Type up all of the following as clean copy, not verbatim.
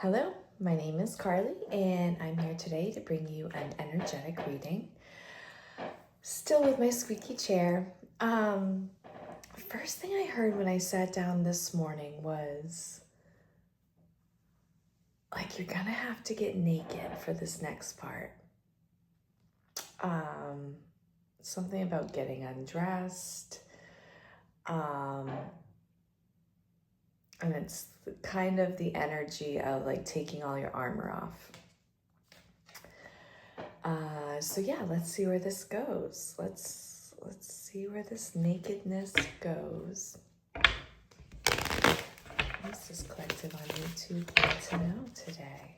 Hello, my name is Carly, and I'm here today to bring you an energetic reading. Still with my squeaky chair. First thing I heard when I sat down this morning was like, you're gonna have to get naked for this next part. Something about getting undressed. And it's kind of the energy of like taking all your armor off. So yeah, let's see where this goes. Let's see where this nakedness goes. This is Collective on YouTube. What to know today?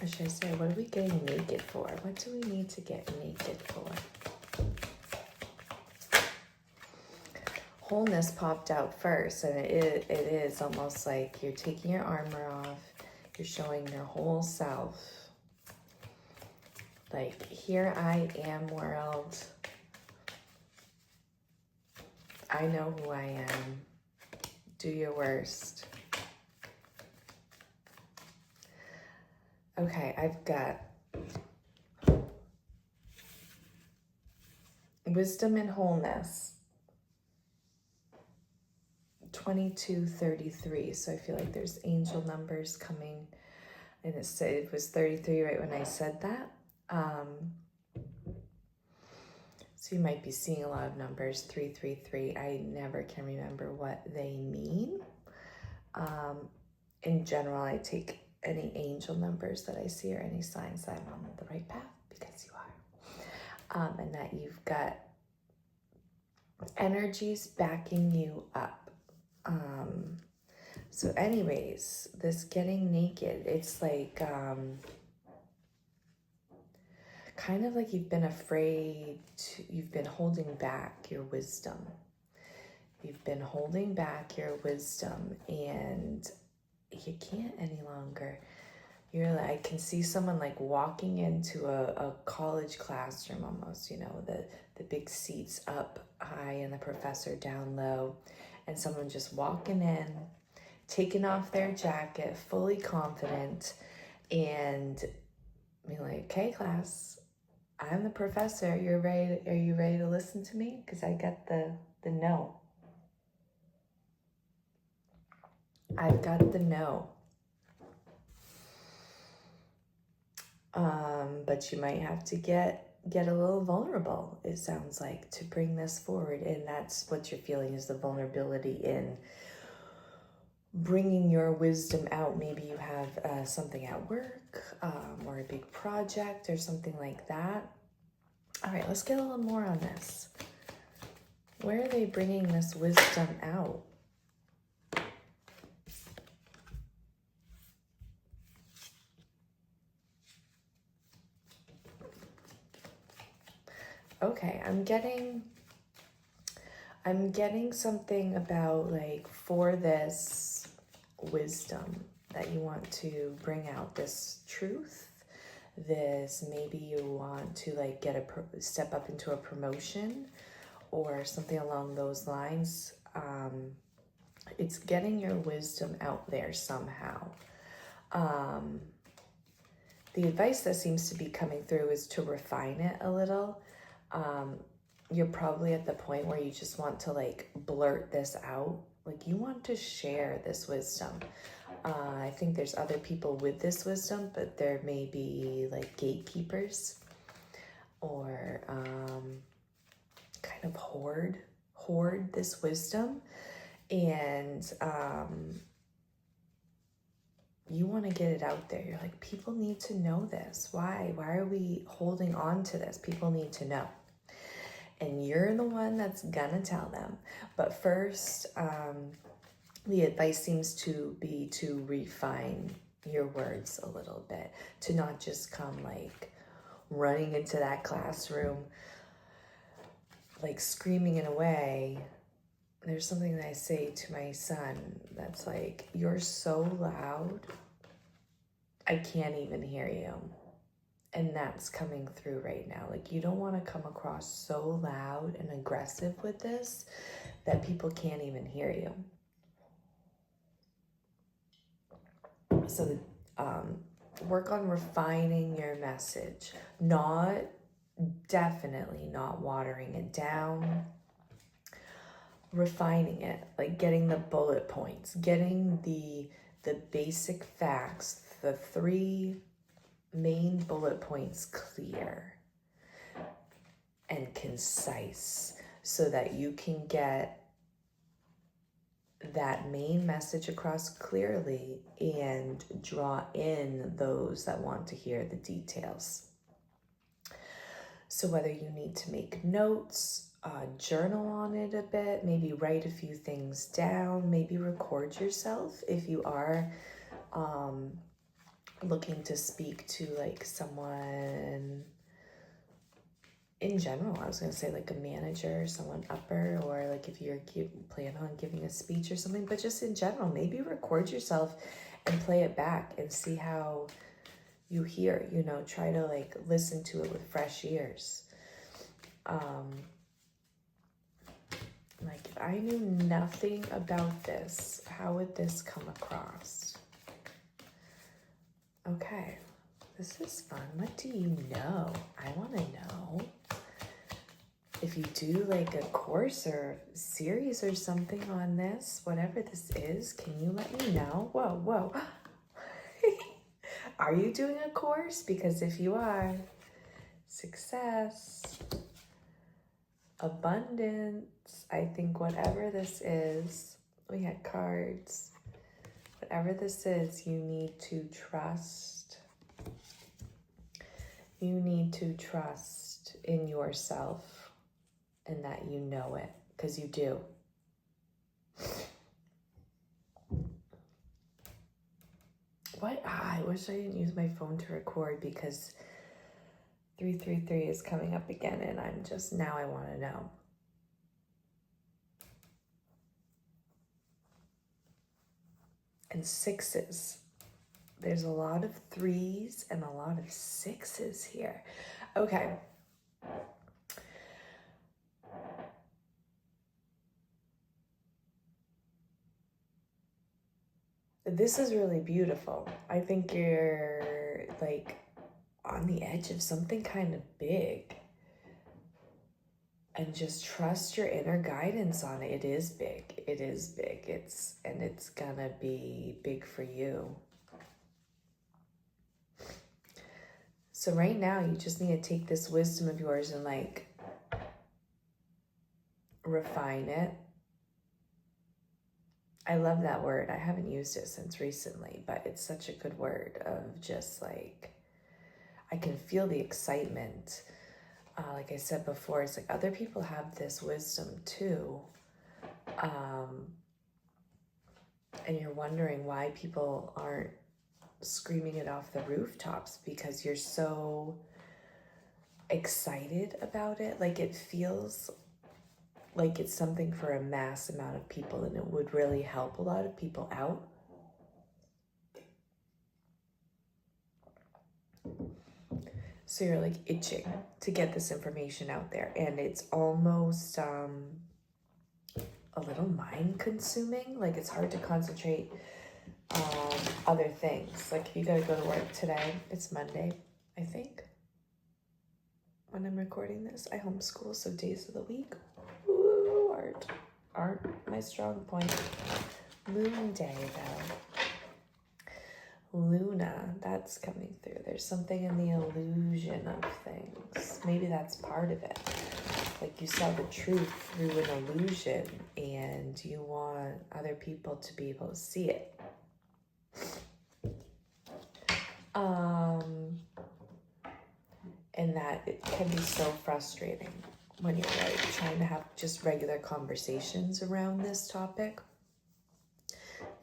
Or should I say, what are we getting naked for? What do we need to get naked for? Wholeness popped out first, and it is almost like you're taking your armor off. You're showing your whole self. Like, here I am, world. I know who I am. Do your worst. Okay, I've got wisdom and wholeness. 2233. So I feel like there's angel numbers coming. And it was 33 right when I said that. So you might be seeing a lot of numbers, 333. I never can remember what they mean. In general, I take any angel numbers that I see or any signs that I'm on the right path, because you are. And that you've got energies backing you up. So anyways, this getting naked, it's like, kind of like you've been afraid, you've been holding back your wisdom. You've been holding back your wisdom, and you can't any longer. You're like, I can see someone like walking into a college classroom almost, you know, the big seats up high and the professor down low, and someone just walking in, taking off their jacket, fully confident, and being like, okay, class, I'm the professor. Are you ready to listen to me? Because I got the no. I've got the no. But you might have to get a little vulnerable, it sounds like, to bring this forward. And that's what you're feeling, is the vulnerability in bringing your wisdom out. Maybe you have something at work, or a big project or something like that. All right, let's get a little more on this. Where are they bringing this wisdom out? Okay, I'm getting something about, like, for this wisdom that you want to bring out, this truth, this, maybe you want to like step up into a promotion or something along those lines. It's getting your wisdom out there somehow. The advice that seems to be coming through is to refine it a little. You're probably at the point where you just want to like blurt this out. Like, you want to share this wisdom. I think there's other people with this wisdom, but there may be like gatekeepers, or kind of hoard this wisdom. And you want to get it out there. You're like, people need to know this. Why are we holding on to this? People need to know. And you're the one that's gonna tell them. But first, the advice seems to be to refine your words a little bit, to not just come like running into that classroom, like screaming in a way. There's something that I say to my son that's like, you're so loud, I can't even hear you. And that's coming through right now. Like, you don't want to come across so loud and aggressive with this, that people can't even hear you. So work on refining your message, definitely not watering it down, refining it, like getting the bullet points, getting the basic facts, the 3 main bullet points clear and concise, so that you can get that main message across clearly and draw in those that want to hear the details. So whether you need to make notes, journal on it a bit, maybe write a few things down, maybe record yourself if you are looking to speak to like someone in general. I was going to say like a manager, someone upper, or like if you're plan on giving a speech or something, but just in general, maybe record yourself and play it back and see how you hear, you know, try to like listen to it with fresh ears. Like if I knew nothing about this, how would this come across? Okay, this is fun. What do you know? I want to know. If you do like a course or series or something on this, whatever this is, can you let me know? Whoa. Are you doing a course? Because if you are, success, abundance, I think whatever this is, we had cards. Whatever this is, you need to trust. You need to trust in yourself and that you know it, because you do. What? I wish I didn't use my phone to record, because 333 is coming up again and I'm just, now I want to know. And 6s. There's a lot of 3s and a lot of 6s here. Okay. This is really beautiful. I think you're like on the edge of something kind of big. And just trust your inner guidance on it. It is big. It is big. It's gonna be big for you. So right now you just need to take this wisdom of yours and like refine it. I love that word. I haven't used it since recently, but it's such a good word of just like, I can feel the excitement. Like I said before, it's like other people have this wisdom too. And you're wondering why people aren't screaming it off the rooftops, because you're so excited about it. Like it feels like it's something for a mass amount of people, and it would really help a lot of people out. So you're like itching to get this information out there, and it's almost a little mind consuming. Like it's hard to concentrate on other things. Like if you gotta go to work today, it's Monday, I think, when I'm recording this. I homeschool, so days of the week aren't my strong point. Moon day though. Luna, that's coming through. There's something in the illusion of things. Maybe that's part of it. Like you saw the truth through an illusion and you want other people to be able to see it. And that it can be so frustrating when you're like trying to have just regular conversations around this topic.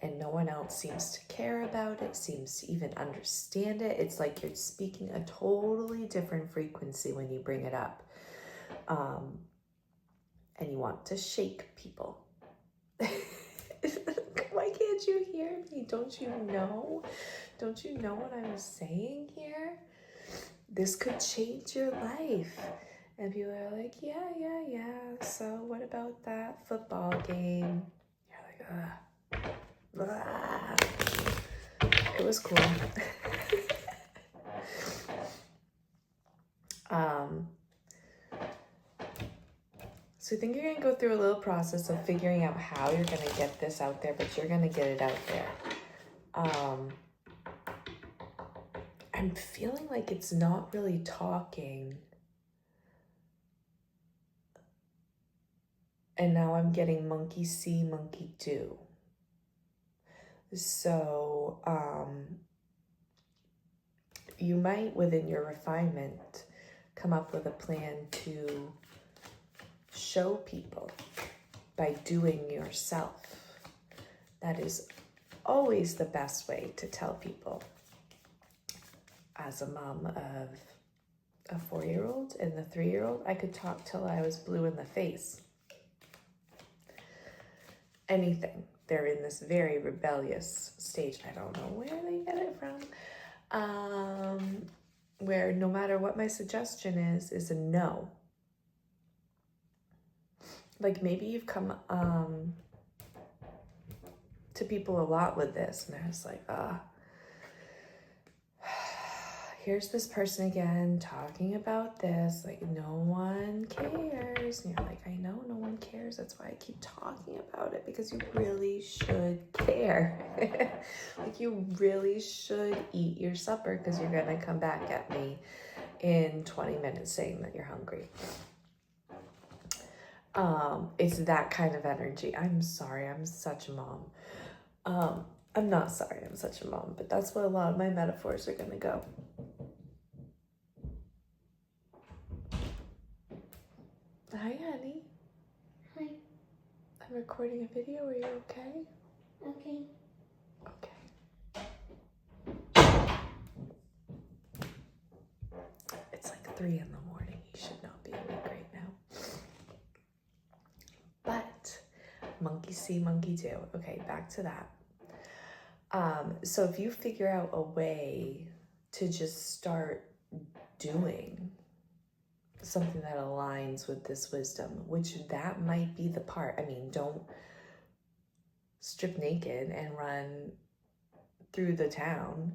And no one else seems to care about it, seems to even understand it. It's like you're speaking a totally different frequency when you bring it up. And you want to shake people. Why can't you hear me? Don't you know? Don't you know what I'm saying here? This could change your life. And people are like, yeah. So what about that football game? You're like, ugh. It was cool. So I think you're going to go through a little process of figuring out how you're going to get this out there, but you're going to get it out there. I'm feeling like it's not really talking. And now I'm getting monkey see, monkey do. So you might, within your refinement, come up with a plan to show people by doing yourself. That is always the best way to tell people. As a mom of a 4-year-old and the 3-year-old, I could talk till I was blue in the face. Anything. They're in this very rebellious stage. I don't know where they get it from. Where no matter what my suggestion is a no. Like maybe you've come to people a lot with this, and they're just like, here's this person again talking about this, like no one cares. And you're like, I know no one cares. That's why I keep talking about it, because you really should care. Like you really should eat your supper, because you're gonna come back at me in 20 minutes saying that you're hungry. It's that kind of energy. I'm sorry, I'm such a mom. I'm not sorry I'm such a mom, but that's what a lot of my metaphors are gonna go. Hi, honey. Hi. I'm recording a video. Are you okay? Okay. Okay. It's like 3 a.m. You should not be awake right now. But monkey see, monkey do. Okay, back to that. So if you figure out a way to just start doing something that aligns with this wisdom, which that might be the part. I mean, don't strip naked and run through the town.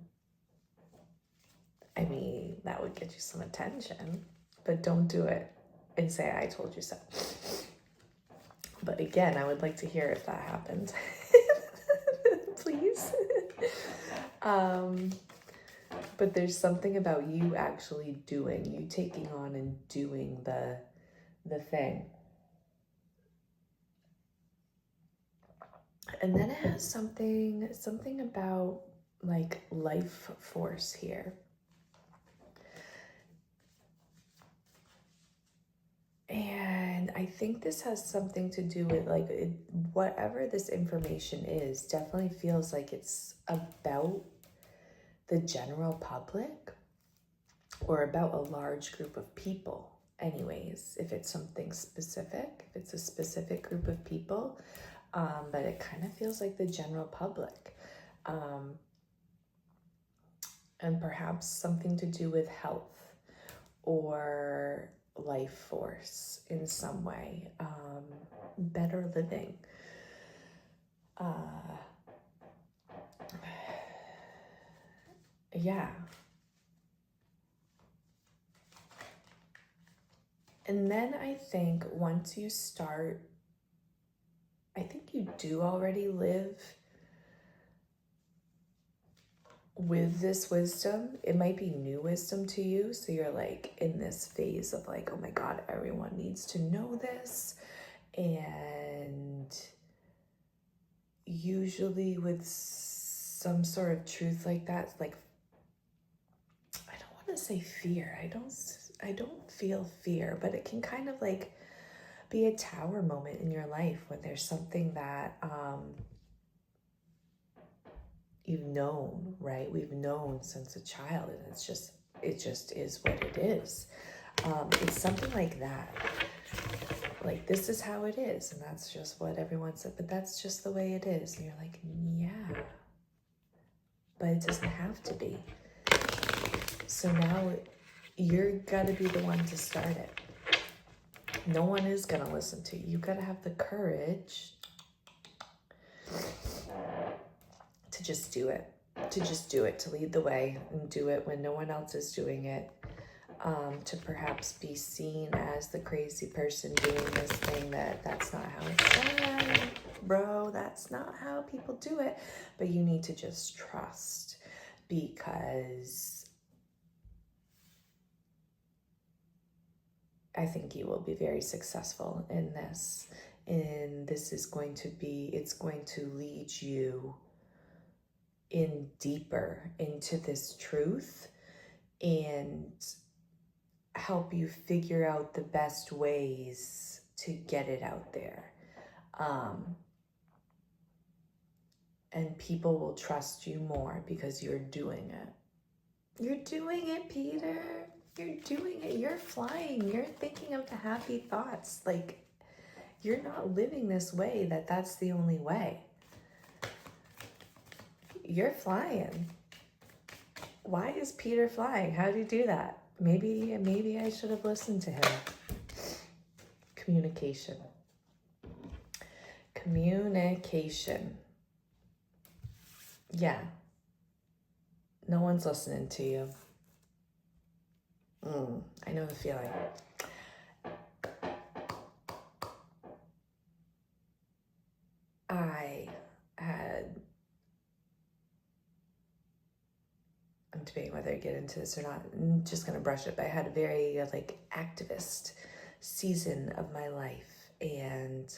I mean, that would get you some attention, but don't do it and say, I told you so. But again, I would like to hear if that happened. Please. But there's something about you actually doing, you taking on and doing the thing. And then it has something about like life force here. And I think this has something to do with like whatever this information is, definitely feels like it's about the general public or about a large group of people. Anyways, if it's something specific, if it's a specific group of people, but it kind of feels like the general public. And perhaps something to do with health or life force in some way, better living. Yeah. And then I think once you start, I think you do already live with this wisdom. It might be new wisdom to you. So you're like in this phase of like, oh my God, everyone needs to know this. And usually with some sort of truth like that, like, I don't want to say fear. I don't feel fear, but it can kind of like be a tower moment in your life when there's something that you've known, right? We've known since a child, and it just is what it is. It's something like that. Like, this is how it is, and that's just what everyone said, but that's just the way it is. And you're like, yeah, but it doesn't have to be. So now you're gotta be the one to start it. No one is going to listen to you. You got to have the courage to just do it. To just do it, to lead the way and do it when no one else is doing it. To perhaps be seen as the crazy person doing this thing that's not how it's done, bro. That's not how people do it. But you need to just trust, because I think you will be very successful in this. And this is going to be, it's going to lead you in deeper into this truth and help you figure out the best ways to get it out there. And people will trust you more because you're doing it. You're doing it, Peter. You're doing it. You're flying. You're thinking of the happy thoughts. Like, you're not living this way that's the only way. You're flying. Why is Peter flying? How do you do that? Maybe I should have listened to him. Communication. Yeah. No one's listening to you. I know the feeling. I'm debating whether to get into this or not. I'm just going to brush it, but I had a very activist season of my life and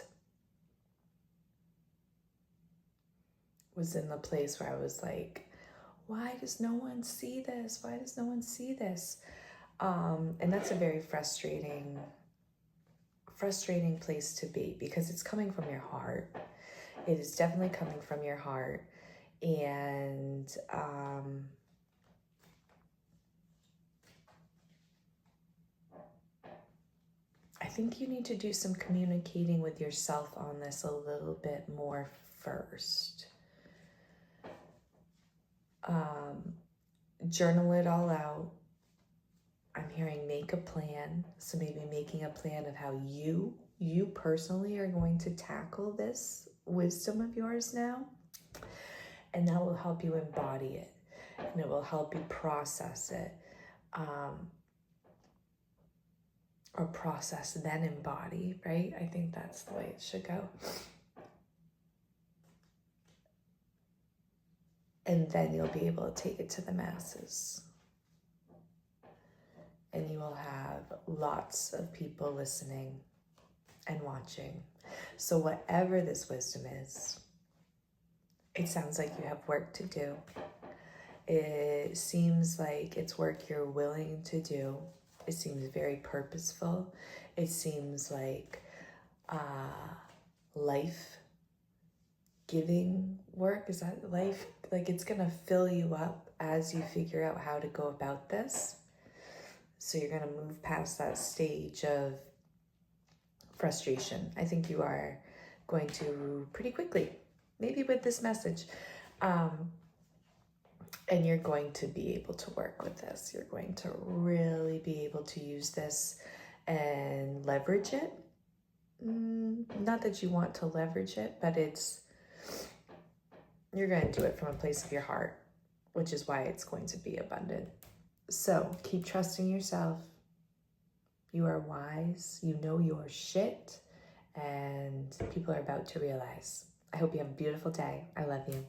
was in the place where I was like, why does no one see this? Why does no one see this? And that's a very frustrating place to be, because it's coming from your heart. It is definitely coming from your heart. And I think you need to do some communicating with yourself on this a little bit more first. Journal it all out. I'm hearing make a plan. So maybe making a plan of how you personally are going to tackle this wisdom of yours now. And that will help you embody it. And it will help you process it. Or process, then embody, right? I think that's the way it should go. And then you'll be able to take it to the masses. And you will have lots of people listening and watching. So whatever this wisdom is, it sounds like you have work to do. It seems like it's work you're willing to do. It seems very purposeful. It seems like life-giving work. Is that life? Like, it's going to fill you up as you figure out how to go about this. So you're going to move past that stage of frustration. I think you are going to pretty quickly, maybe with this message. And you're going to be able to work with this. You're going to really be able to use this and leverage it. Not that you want to leverage it, but you're going to do it from a place of your heart, which is why it's going to be abundant. So keep trusting yourself. You are wise. You know your shit. And people are about to realize. I hope you have a beautiful day. I love you.